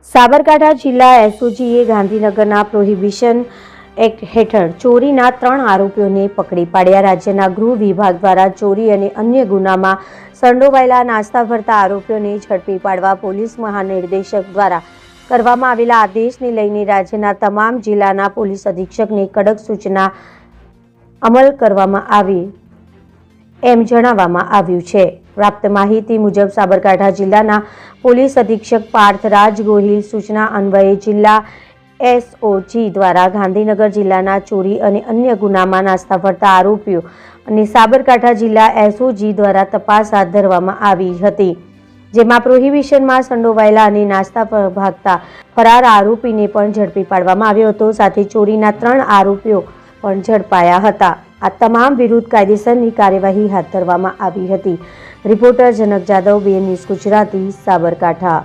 સાબરકાંઠા જિલ્લા એસઓજીએ ગાંધીનગરના prohibition act હેઠળ ચોરીના 3 આરોપીઓને પકડી પાડ્યા। રાજ્યના ગૃહ વિભાગ દ્વારા ચોરી અને અન્ય ગુનામાં સંડોવાયેલા નાસ્તા ફરતા આરોપીઓને ઝડપી પાડવા પોલીસ મહાનિર્દેશક દ્વારા કરવામાં આવેલા આદેશને લઈને રાજ્યના તમામ જિલ્લાના પોલીસ અધિક્ષકને કડક સૂચના અમલ કરવામાં આવી એમ જણાવવામાં આવ્યું છે। પ્રાપ્ત માહિતી મુજબ સાબરકાંઠા જિલ્લાના પોલીસ અધિક્ષક પાર્થ રાજ ગોહિલ સૂચના અન્વયે જિલ્લા એસઓજી દ્વારા ગાંધીનગર જિલ્લાના ચોરી અને અન્ય ગુનામાં નાસ્તા ફરતા આરોપીઓ અને સાબરકાંઠા જિલ્લા એસઓજી દ્વારા તપાસ હાથ ધરવામાં આવી હતી, જેમાં પ્રોહિબિશનમાં સંડોવાયેલા અને નાસ્તા ભાગતા ફરાર આરોપીને પણ ઝડપી પાડવામાં આવ્યો હતો। સાથે ચોરીના 3 આરોપીઓ પણ ઝડપાયા હતા। આ તમામ વિરુદ્ધ કાયદેસરની કાર્યવાહી હાથ ધરવામાં આવી હતી। રિપોર્ટર જનક જાદવ, BN ન્યૂઝ ગુજરાતી, સાબરકાંઠા।